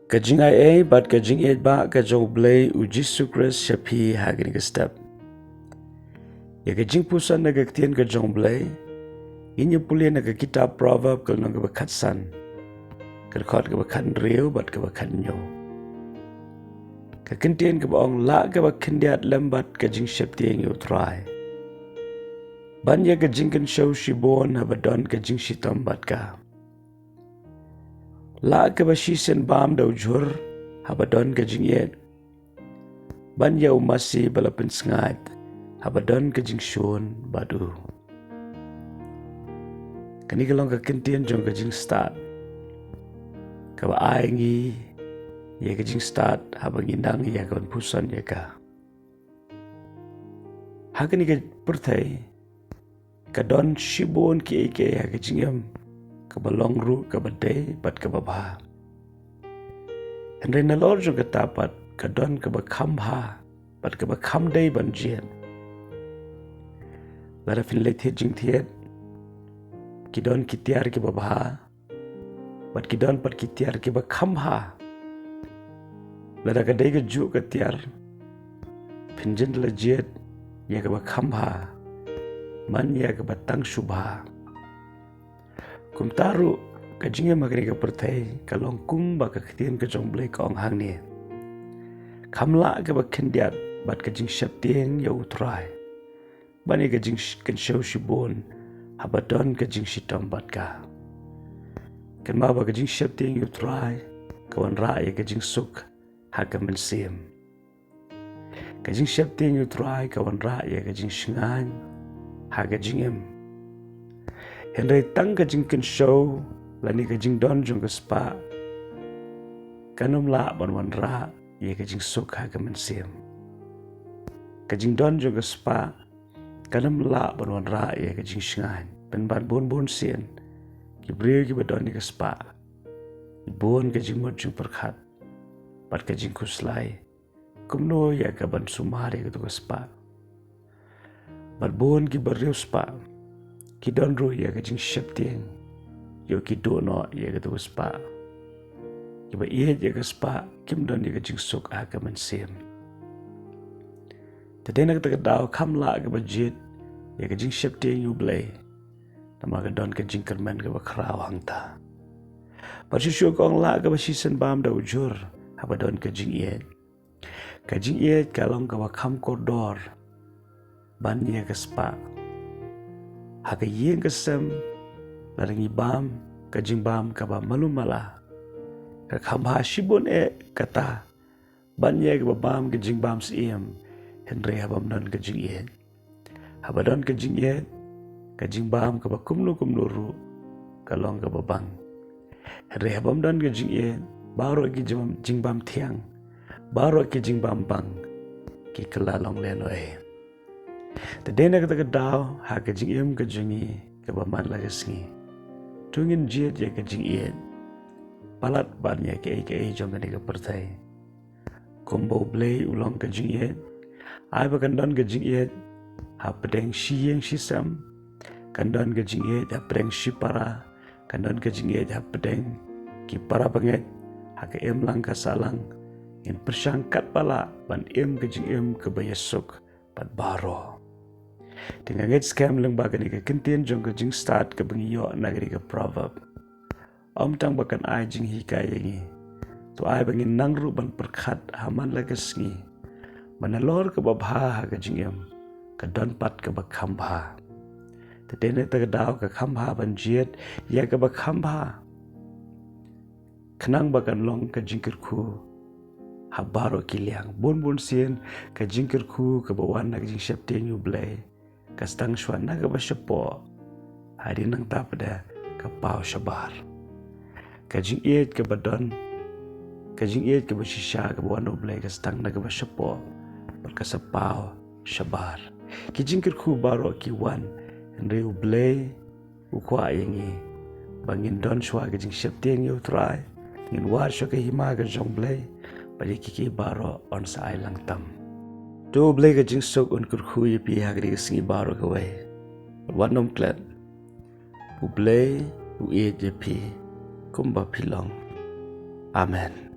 Kajing ai bat kajing et ba ka U Blei u Jesus Christ shapi hagin ka step. Ya ka jingpuson na ka ktien ka U Blei. Inyo puli na ka kitab proverb kal nang ka bakatsan. Kal kot ka bakan riu bat ka bakan nyo. Ka kintien ka baong la ka khyndiat lembat ka jing shapti ang utrai. Banya ka jingkan show shibon habadon ka jing shitam bat ka. La ka ba shisen bam da ujur habadon ka jing yet. Banya umasi balapin sengat habadon ka jing shun badu. Kani kalong ka kintien jong ka jing start. Ka ba aingi ya ka jing start habang indang ya ka pusan ya ka. Hakani ka pertai ka don shibon ki ike ya ka jing yam. Kabalong ru kabade bat kababa. Henry na lor jong katapat kadon kabakam ha bat kabakam day banjian. Lara fin lethe jing thiet kidon kitiar ki babha bat kidon pat kitiar ki bakam ha. Lara kadai ka ju katiar pinjin lejet ya kabakam ha man ya kabatang shubha. Kum taru ka jinga magni ka pertai kalong kum ba ka ktien ka U Blei ka ong hang ni. Kamla ka ba khyndiat bat ka jing shaptieng ya utrai. Bani ka jing kan show shibon habadon ka jing shitam bat ka. Kan ma ba ka jing shaptieng ya utrai kawan ra ya ka jing suk ha ka mensim. Ka jing shaptieng ya utrai kawan ra ya ka jing shingan ha ka jing em. Henry tang ka jing kan show lani ka jing don jong ka spa kanum la ban wan ra ye ka jing suk ha ka mensim ka jing don jong ka spa kanum la ban wan ra ye ka jing shingan ben ban bon sien ki brio ki badon ni ka spa bon ka jing mod jong perkhat bat ka jing kuslai kumno ya ka ban sumari ka ka spa bat bon ki brio spa ki don ru ya ka jing shaptieng yo ki do no ya ka tu spa ki ba ye ya ka spa kim don ya ka jing suk a ka mensim tade na ka daw kam la ka ba jit ya ka jing shaptieng U Blei nama ka don ka jing kermen ka ba kraw hang ta pa shu kong la ka ba shisen bam da ujur ha ba don ka jing ye ka long ka ba kam koridor ban ya ka spa haka yeng kesem laringi bam kajing bam kaba malumala ka khamba shibon kata banye ka bam kajing bam siem henry habam don kajing ye habadon kajing ye kajing bam kaba kumnu ru kalong kaba bang henry habam don kajing ye baro ki jing bam thiang baro ki jing bam bang ki kelalong lenoi tadena kata daw ha ka jing em ka jingi ka ba man la singi tungin jet ya ka jing yen palat ban ya ka jong ka pertai kombo Blei ulong ka jing yen ai ba kan don ka jing yen ha pedeng shiyeng shisam kan don ka jing yen ha pedeng shipara kan don ka jing yen ha pedeng ki para banget ha ka em lang ka salang in persangkat pala ban em ka jing em ka bayasuk pat baro dengan ngit scam lang baga ni ka kintien jong ka jing start ka bangiyo nagari ka proverb om tang bakan ai jing hikaya ngi to ai bangin nangru ban perkhat haman lagas ngi manalor ka babha ka jing em ka don pat ka bakhamba tadene ta daw ka khamba ban jiet ya ka bakhamba khnang bakan long ka jingkir khu habaro kiliang bon sien ka jingkir khu ka bawan na jing shaptieng U Blei kastang shwan na ka ba shapo hari nang tapada ka pau shabar ka jing et ka badon ka jing et ka ba shisha ka bawan U Blei kastang na ka ba shapo bar ka sapau shabar ki jingkir khu baro ki wan henry U Blei u kwa yengi bangin don shwa ka jing shaptieng U trai ngin war shwa ka hima ka U Blei bali kiki baro on sa ai lang tam U Blei ka jing sok un kur khu pi ha ka singi baro ka wai wan nom klat U Blei u e je pi kumba pilong amen.